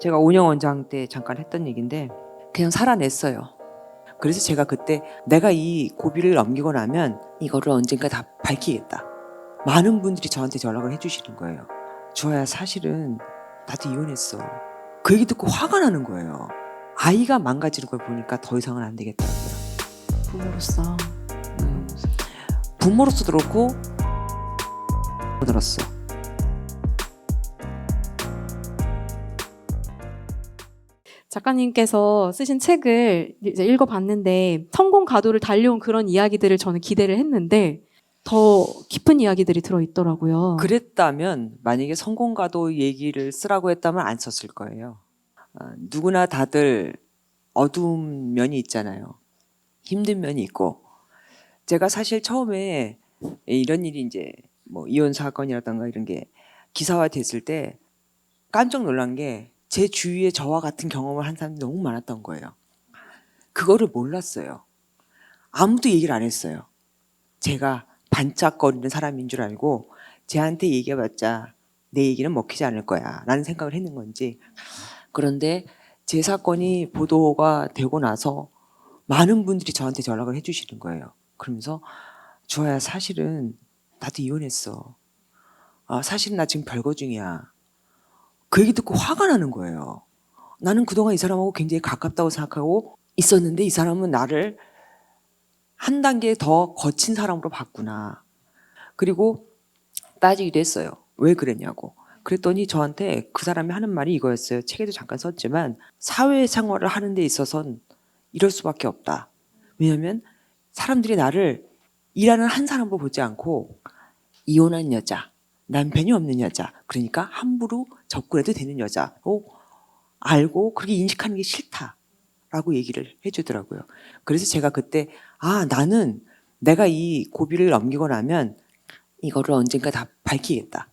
제가 운영원장 때 잠깐 했던 얘기인데 그냥 살아냈어요. 그래서 제가 그때 내가 이 고비를 넘기고 나면 이거를 언젠가 다 밝히겠다. 많은 분들이 저한테 연락을 해주시는 거예요. 주아야, 사실은 나도 이혼했어. 그 얘기 듣고 화가 나는 거예요. 아이가 망가지는 걸 보니까 더 이상은 안 되겠더라고요. 부모로서. 부모로서도 그렇고 들었어. 작가님께서 쓰신 책을 이제 읽어봤는데 성공 가도를 달려온 그런 이야기들을 저는 기대를 했는데 더 깊은 이야기들이 들어있더라고요. 그랬다면 만약에 성공가도 얘기를 쓰라고 했다면 안 썼을 거예요. 누구나 다들 어두운 면이 있잖아요. 힘든 면이 있고, 제가 사실 처음에 이런 일이 이제 뭐 이혼 사건이라던가 이런 게 기사화 됐을 때 깜짝 놀란 게 제 주위에 저와 같은 경험을 한 사람이 너무 많았던 거예요. 그거를 몰랐어요. 아무도 얘기를 안 했어요. 제가 반짝거리는 사람인 줄 알고 쟤한테 얘기해봤자 내 얘기는 먹히지 않을 거야 라는 생각을 했는 건지. 그런데 제 사건이 보도가 되고 나서 많은 분들이 저한테 연락을 해주시는 거예요. 그러면서 주아야, 사실은 나도 이혼했어. 사실은 나 지금 별거 중이야. 그 얘기 듣고 화가 나는 거예요. 나는 그동안 이 사람하고 굉장히 가깝다고 생각하고 있었는데 이 사람은 나를 한 단계 더 거친 사람으로 봤구나. 그리고 따지기도 했어요. 왜 그랬냐고. 그랬더니 저한테 그 사람이 하는 말이 이거였어요. 책에도 잠깐 썼지만 사회생활을 하는 데 있어서는 이럴 수밖에 없다. 왜냐하면 사람들이 나를 일하는 한 사람으로 보지 않고 이혼한 여자, 남편이 없는 여자, 그러니까 함부로 접근해도 되는 여자로 알고 그렇게 인식하는 게 싫다라고 얘기를 해주더라고요. 그래서 제가 그때 나는 내가 이 고비를 넘기고 나면 이거를 언젠가 다 밝히겠다.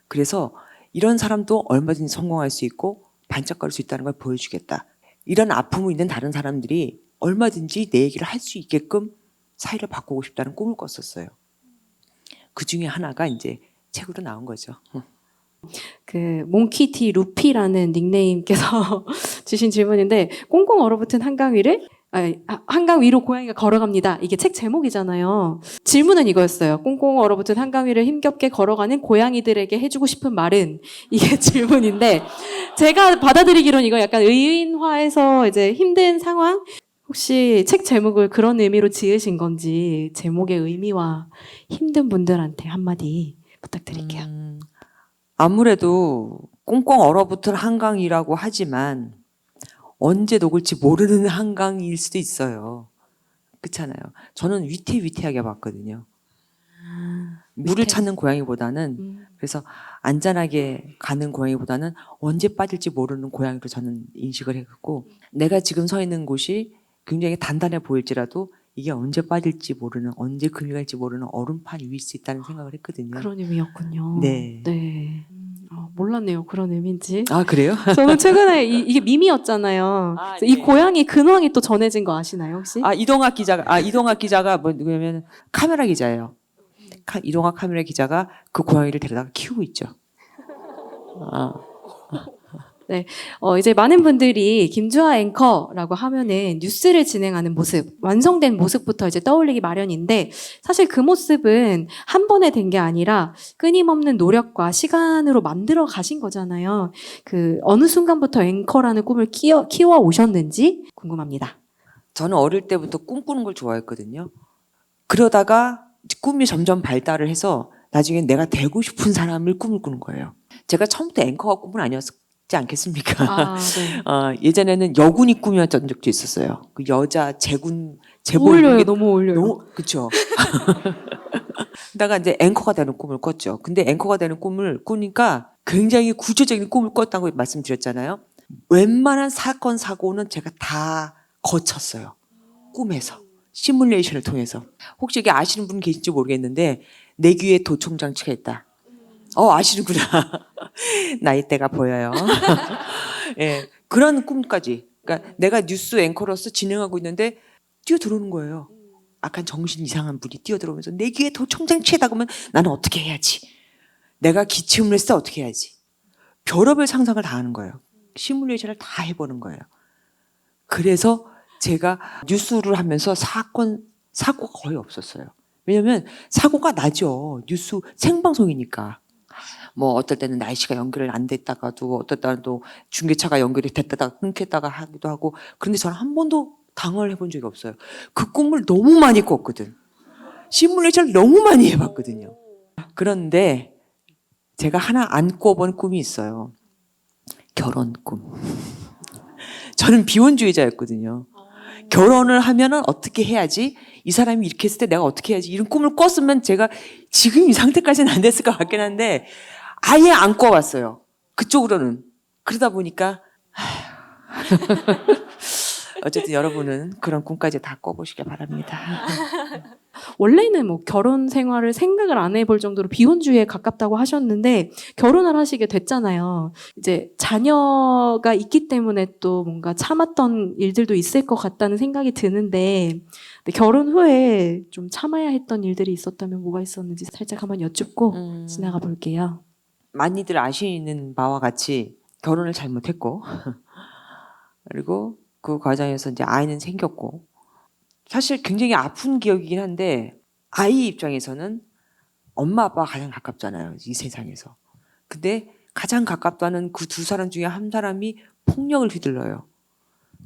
그래서 이런 사람도 얼마든지 성공할 수 있고 반짝거릴 수 있다는 걸 보여주겠다. 이런 아픔이 있는 다른 사람들이 얼마든지 내 얘기를 할 수 있게끔 사회를 바꾸고 싶다는 꿈을 꿨었어요. 그 중에 하나가 이제 책으로 나온 거죠. 그 몽키티 루피라는 닉네임께서 주신 질문인데 꽁꽁 얼어붙은 한강 위를 한강 위로 고양이가 걸어갑니다. 이게 책 제목이잖아요. 질문은 이거였어요. 꽁꽁 얼어붙은 한강 위를 힘겹게 걸어가는 고양이들에게 해주고 싶은 말은 이게 질문인데 제가 받아들이기로는 이거 약간 의인화해서 이제 힘든 상황 혹시 책 제목을 그런 의미로 지으신 건지 제목의 의미와 힘든 분들한테 한마디 부탁드릴게요. 아무래도 꽁꽁 얼어붙은 한강이라고 하지만 언제 녹을지 모르는 한강일 수도 있어요. 그렇잖아요. 저는 위태위태하게 봤거든요. 물을 찾는 고양이보다는, 그래서 안전하게 가는 고양이보다는 언제 빠질지 모르는 고양이로 저는 인식을 했고, 내가 지금 서 있는 곳이 굉장히 단단해 보일지라도 이게 언제 빠질지 모르는, 언제 금이 갈지 모르는 얼음판 위일 수 있다는 생각을 했거든요. 그런 의미였군요. 네. 네. 몰랐네요. 그런 의미인지. 그래요? 저는 최근에 이게 밈이었잖아요. 그래서 이 네. 고양이 근황이 또 전해진 거 아시나요, 혹시? 이동학 기자가 뭐냐면 카메라 기자예요. 이동학 카메라 기자가 그 고양이를 데려다가 키우고 있죠. 네. 이제 많은 분들이 김주아 앵커라고 하면은 뉴스를 진행하는 모습, 완성된 모습부터 이제 떠올리기 마련인데 사실 그 모습은 한 번에 된 게 아니라 끊임없는 노력과 시간으로 만들어 가신 거잖아요. 그 어느 순간부터 앵커라는 꿈을 키워 오셨는지 궁금합니다. 저는 어릴 때부터 꿈꾸는 걸 좋아했거든요. 그러다가 꿈이 점점 발달을 해서 나중에 내가 되고 싶은 사람을 꿈을 꾸는 거예요. 제가 처음부터 앵커가 꿈은 아니었지 않겠습니까? 네. 예전에는 여군이 꿈이었던 적도 있었어요. 그 여자 제군 제복 어울려요. 입는 게 너무 어울려요. 그렇죠. 그러다가 이제 앵커가 되는 꿈을 꿨죠. 근데 앵커가 되는 꿈을 꾸니까 굉장히 구체적인 꿈을 꿨다고 말씀드렸잖아요. 웬만한 사건 사고는 제가 다 거쳤어요. 꿈에서. 시뮬레이션을 통해서. 혹시 여기 아시는 분 계신지 모르겠는데 내 귀에 도청장치가 있다. 아시는구나. 나이대가 보여요. 예, 그런 꿈까지. 그러니까 내가 뉴스 앵커로서 진행하고 있는데 뛰어들어오는 거예요. 약간 정신 이상한 분이 뛰어들어오면서 내 귀에 도청장치에다 그러면 나는 어떻게 해야지. 내가 기침을 했을 때 어떻게 해야지. 별의별 상상을 다 하는 거예요. 시뮬레이션을 다 해보는 거예요. 그래서 제가 뉴스를 하면서 사고가 거의 없었어요. 왜냐면 사고가 나죠. 뉴스 생방송이니까. 뭐 어떨 때는 날씨가 연결을 안 됐다가도 어떨 때는 또 중계차가 연결이 됐다가 끊겼다가 하기도 하고. 그런데 저는 한 번도 당황을 해본 적이 없어요. 그 꿈을 너무 많이 꿨거든. 시뮬레이션을 너무 많이 해봤거든요. 그런데 제가 하나 안 꿔본 꿈이 있어요. 결혼 꿈. 저는 비혼주의자였거든요. 결혼을 하면은 어떻게 해야지? 이 사람이 이렇게 했을 때 내가 어떻게 해야지? 이런 꿈을 꿨으면 제가 지금 이 상태까지는 안 됐을 것 같긴 한데 아예 안 꿔봤어요. 그쪽으로는. 그러다 보니까 어쨌든 여러분은 그런 꿈까지 다 꿔보시길 바랍니다. 원래는 뭐 결혼 생활을 생각을 안 해볼 정도로 비혼주의에 가깝다고 하셨는데 결혼을 하시게 됐잖아요. 이제 자녀가 있기 때문에 또 뭔가 참았던 일들도 있을 것 같다는 생각이 드는데 근데 결혼 후에 좀 참아야 했던 일들이 있었다면 뭐가 있었는지 살짝 한번 여쭙고 지나가 볼게요. 많이들 아시는 바와 같이 결혼을 잘못했고 그리고 그 과정에서 이제 아이는 생겼고 사실 굉장히 아픈 기억이긴 한데 아이 입장에서는 엄마 아빠가 가장 가깝잖아요. 이 세상에서. 근데 가장 가깝다는 그 두 사람 중에 한 사람이 폭력을 휘둘러요.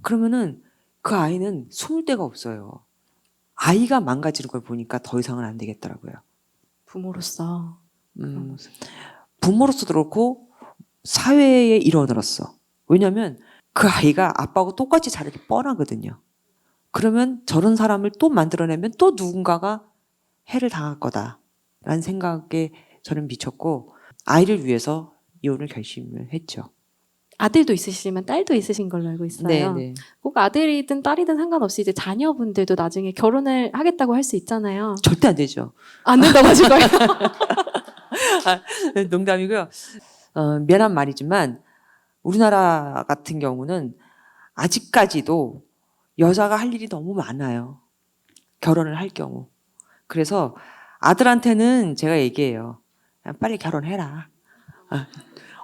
그러면은 그 아이는 숨을 데가 없어요. 아이가 망가지는 걸 보니까 더 이상은 안 되겠더라고요. 부모로서 그런 모습. 부모로서도 그렇고 사회의 일원으로서. 왜냐하면 그 아이가 아빠하고 똑같이 자라기 뻔하거든요. 그러면 저런 사람을 또 만들어내면 또 누군가가 해를 당할 거다라는 생각에 저는 미쳤고 아이를 위해서 이혼을 결심을 했죠. 아들도 있으시지만 딸도 있으신 걸로 알고 있어요. 네네. 꼭 아들이든 딸이든 상관없이 이제 자녀분들도 나중에 결혼을 하겠다고 할 수 있잖아요. 절대 안 되죠. 안 된다고 하실 거예요? 농담이고요. 미안한 말이지만 우리나라 같은 경우는 아직까지도 여자가 할 일이 너무 많아요. 결혼을 할 경우. 그래서 아들한테는 제가 얘기해요. 그냥 빨리 결혼해라.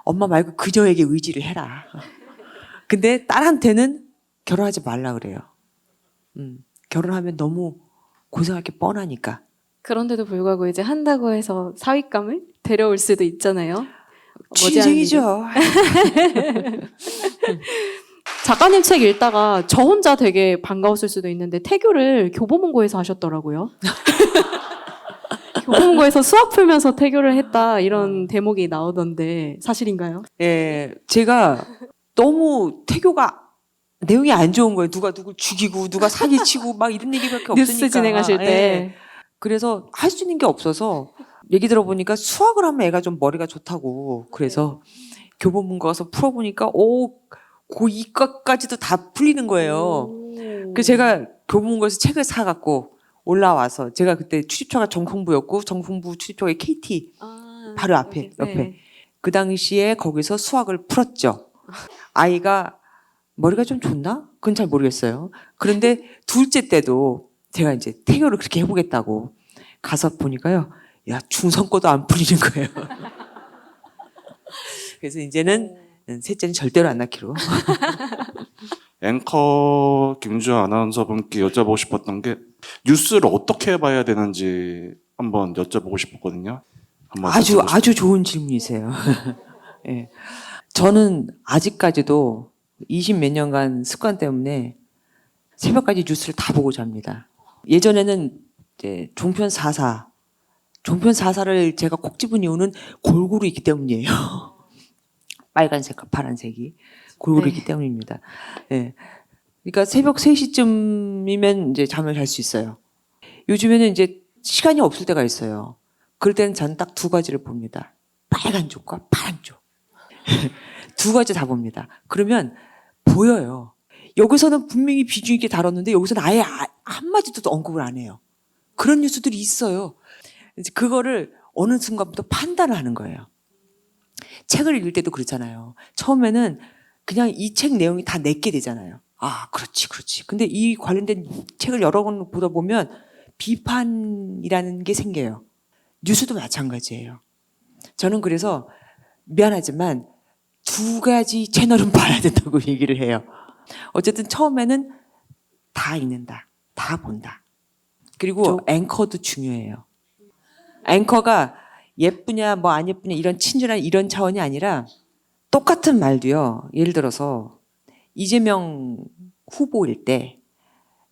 엄마 말고 그녀에게 의지를 해라. 근데 딸한테는 결혼하지 말라 그래요. 결혼하면 너무 고생할 게 뻔하니까. 그런데도 불구하고 이제 한다고 해서 사윗감을 데려올 수도 있잖아요. 취직이죠. 작가님 책 읽다가 저 혼자 되게 반가웠을 수도 있는데 태교를 교보문고에서 하셨더라고요. 교보문고에서 수학 풀면서 태교를 했다 이런 대목이 나오던데 사실인가요? 예, 제가 너무 태교가 내용이 안 좋은 거예요. 누가 누굴 죽이고 누가 사기치고 막 이런 얘기밖에 없으니까. 뉴스 진행하실 때. 예. 그래서 할 수 있는 게 없어서 얘기 들어보니까 수학을 하면 애가 좀 머리가 좋다고. 그래서 교보문고 가서 풀어보니까 고2과까지도 다 풀리는 거예요. 그래서 제가 교보문고에서 책을 사갖고 올라와서 제가 그때 출입처가 정풍부였고 정풍부 출입처가 KT 바로 앞에 옆에 그 당시에 거기서 수학을 풀었죠. 아이가 머리가 좀 좋나? 그건 잘 모르겠어요. 그런데 둘째 때도 제가 이제 태교를 그렇게 해보겠다고 가서 보니까요. 야, 중성 거도 안 풀리는 거예요. 그래서 이제는 셋째는 절대로 안 낳기로. 앵커 김주아 아나운서분께 여쭤보고 싶었던 게 뉴스를 어떻게 봐야 되는지 한번 여쭤보고 싶었거든요. 한번 아주 좋은 질문이세요. 예. 저는 아직까지도 20 몇 년간 습관 때문에 새벽까지 뉴스를 다 보고 잡니다. 예전에는 이제 종편 4사를 제가 콕 집은 이유는 골고루 있기 때문이에요. 빨간색과 파란색이 골고루 있기 때문입니다. 예. 그러니까 새벽 3시쯤이면 이제 잠을 잘 수 있어요. 요즘에는 이제 시간이 없을 때가 있어요. 그럴 때는 저는 딱 두 가지를 봅니다. 빨간 쪽과 파란 쪽. 두 가지 다 봅니다. 그러면 보여요. 여기서는 분명히 비중 있게 다뤘는데 여기서는 아예 한마디도 언급을 안 해요. 그런 뉴스들이 있어요. 이제 그거를 어느 순간부터 판단을 하는 거예요. 책을 읽을 때도 그렇잖아요. 처음에는 그냥 이 책 내용이 다 내게 되잖아요. 아, 그렇지. 근데 이 관련된 책을 여러 권 보다 보면 비판이라는 게 생겨요. 뉴스도 마찬가지예요. 저는 그래서 미안하지만 두 가지 채널은 봐야 된다고 얘기를 해요. 어쨌든 처음에는 다 읽는다. 다 본다. 그리고 앵커도 중요해요. 앵커가 예쁘냐 뭐 안 예쁘냐 이런 친절한 이런 차원이 아니라 똑같은 말도요. 예를 들어서 이재명 후보일 때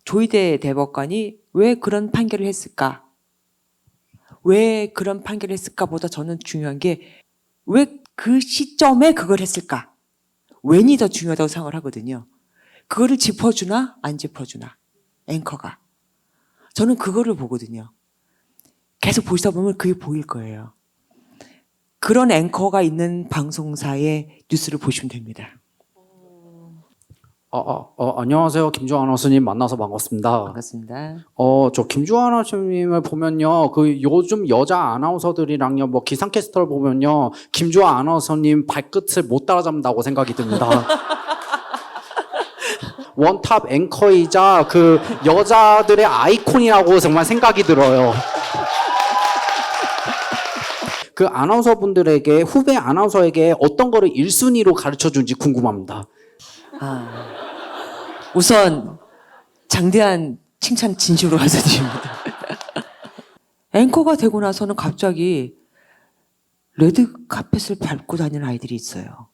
조희대 대법관이 왜 그런 판결을 했을까? 왜 그런 판결을 했을까 보다 저는 중요한 게 왜 그 시점에 그걸 했을까? 웬이 더 중요하다고 생각을 하거든요. 그거를 짚어주나 안 짚어주나 앵커가. 저는 그거를 보거든요. 계속 보시다 보면 그게 보일 거예요. 그런 앵커가 있는 방송사의 뉴스를 보시면 됩니다. 안녕하세요. 김주환 아나운서님 만나서 반갑습니다. 반갑습니다. 저 김주환 아나운서님을 보면요. 그 요즘 여자 아나운서들이랑요, 뭐 기상캐스터를 보면요. 김주환 아나운서님 발끝을 못 따라잡는다고 생각이 듭니다. 원탑 앵커이자 그 여자들의 아이콘이라고 정말 생각이 들어요. 그 아나운서분들에게, 후배 아나운서에게 어떤 거를 1순위로 가르쳐 준지 궁금합니다. 우선 장대한 칭찬 진심으로 감사드립니다. 앵커가 되고 나서는 갑자기 레드 카펫을 밟고 다니는 아이들이 있어요.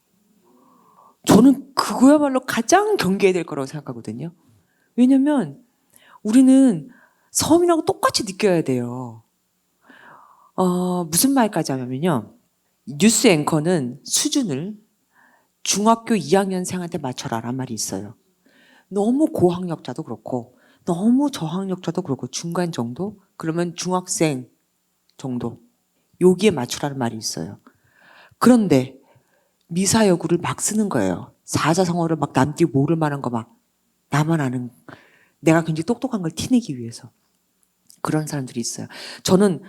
저는 그거야말로 가장 경계해야 될 거라고 생각하거든요. 왜냐면 우리는 서민하고 똑같이 느껴야 돼요. 무슨 말까지 하냐면요. 뉴스 앵커는 수준을 중학교 2학년생한테 맞춰라란 말이 있어요. 너무 고학력자도 그렇고 너무 저학력자도 그렇고 중간 정도? 그러면 중학생 정도. 여기에 맞추라는 말이 있어요. 그런데 미사여구를 막 쓰는 거예요. 사자성어를 막 남들이 모를 만한 거 막 나만 아는, 내가 굉장히 똑똑한 걸 티내기 위해서. 그런 사람들이 있어요. 저는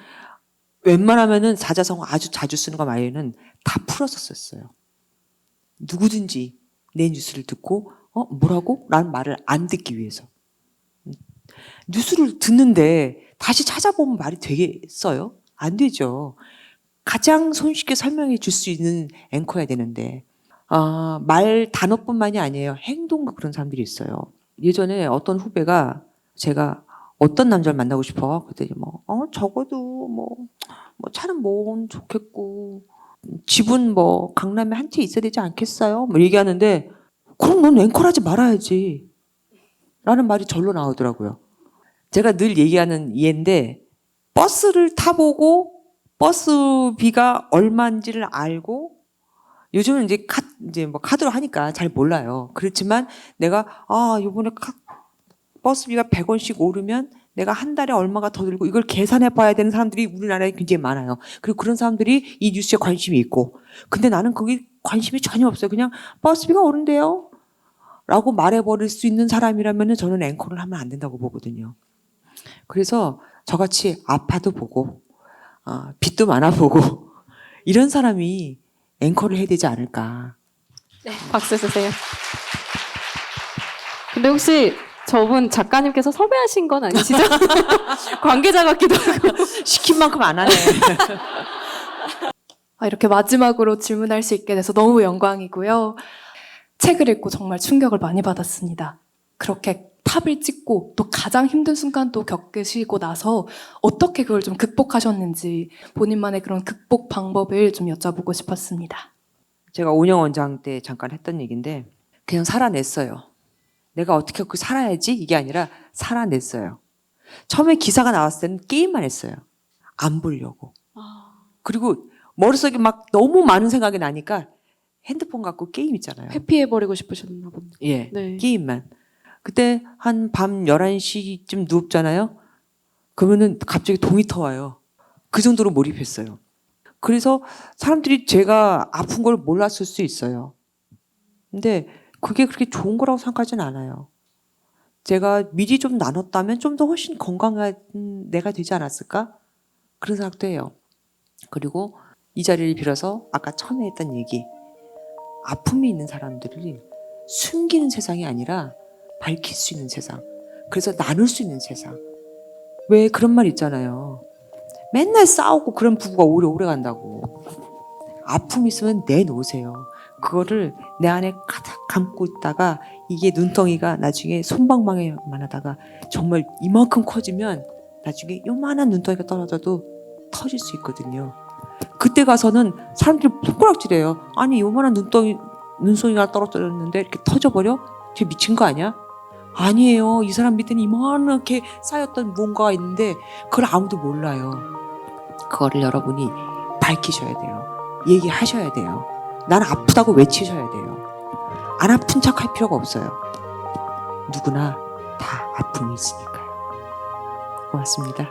웬만하면은 사자성어 아주 자주 쓰는 거 말고는 다 풀어서 썼어요. 누구든지 내 뉴스를 듣고 뭐라고? 라는 말을 안 듣기 위해서. 뉴스를 듣는데 다시 찾아보면 말이 되겠어요? 안 되죠. 가장 손쉽게 설명해 줄 수 있는 앵커여야 되는데 말 단어뿐만이 아니에요. 행동도 그런 사람들이 있어요. 예전에 어떤 후배가 제가 어떤 남자를 만나고 싶어? 그랬더니 적어도 뭐 차는 뭐 좋겠고 집은 뭐 강남에 한 채 있어야 되지 않겠어요? 뭐 얘기하는데 그럼 넌 앵커하지 말아야지 라는 말이 절로 나오더라고요. 제가 늘 얘기하는 이해인데 버스를 타보고 버스비가 얼마인지를 알고 요즘은 이제 뭐 카드로 하니까 잘 몰라요. 그렇지만 내가 이번에 버스비가 100원씩 오르면 내가 한 달에 얼마가 더 들고 이걸 계산해 봐야 되는 사람들이 우리나라에 굉장히 많아요. 그리고 그런 사람들이 이 뉴스에 관심이 있고 근데 나는 거기 관심이 전혀 없어요. 그냥 버스비가 오른대요 라고 말해버릴 수 있는 사람이라면 저는 앵커를 하면 안 된다고 보거든요. 그래서 저같이 아파도 보고 빚도 많아 보고 이런 사람이 앵커를 해야 되지 않을까. 네, 박수 주세요. 근데 혹시 저분 작가님께서 섭외하신 건 아니시죠? 관계자 같기도 하고. 시킨 만큼 안 하네. 이렇게 마지막으로 질문할 수 있게 돼서 너무 영광이고요. 책을 읽고 정말 충격을 많이 받았습니다. 그렇게 탑을 찍고 또 가장 힘든 순간도 겪으시고 나서 어떻게 그걸 좀 극복하셨는지 본인만의 그런 극복 방법을 좀 여쭤보고 싶었습니다. 제가 온영 원장 때 잠깐 했던 얘기인데 그냥 살아냈어요. 내가 어떻게 그 살아야지 이게 아니라 살아냈어요. 처음에 기사가 나왔을 때는 게임만 했어요. 안 보려고. 그리고 머릿속에 막 너무 많은 생각이 나니까 핸드폰 갖고 게임 있잖아요. 회피해버리고 싶으셨나 보네. 예, 네. 게임만. 그때 한 밤 11시쯤 눕잖아요. 그러면은 갑자기 동이 터와요. 그 정도로 몰입했어요. 그래서 사람들이 제가 아픈 걸 몰랐을 수 있어요. 근데 그게 그렇게 좋은 거라고 생각하진 않아요. 제가 미리 좀 나눴다면 좀 더 훨씬 건강한 내가 되지 않았을까? 그런 생각도 해요. 그리고 이 자리를 빌어서 아까 처음에 했던 얘기. 아픔이 있는 사람들을 숨기는 세상이 아니라 밝힐 수 있는 세상. 그래서 나눌 수 있는 세상. 왜 그런 말 있잖아요. 맨날 싸우고 그런 부부가 오래 간다고. 아픔 있으면 내놓으세요. 그거를 내 안에 가득 감고 있다가 이게 눈덩이가 나중에 솜방망이만 하다가 정말 이만큼 커지면 나중에 요만한 눈덩이가 떨어져도 터질 수 있거든요. 그때 가서는 사람들이 손가락질해요. 아니 요만한 눈송이가 떨어졌는데 이렇게 터져버려? 쟤 미친 거 아니야? 아니에요. 이 사람 밑에는 이만하게 쌓였던 뭔가가 있는데 그걸 아무도 몰라요. 그거를 여러분이 밝히셔야 돼요. 얘기하셔야 돼요. 난 아프다고 외치셔야 돼요. 안 아픈 척 할 필요가 없어요. 누구나 다 아픔이 있으니까요. 고맙습니다.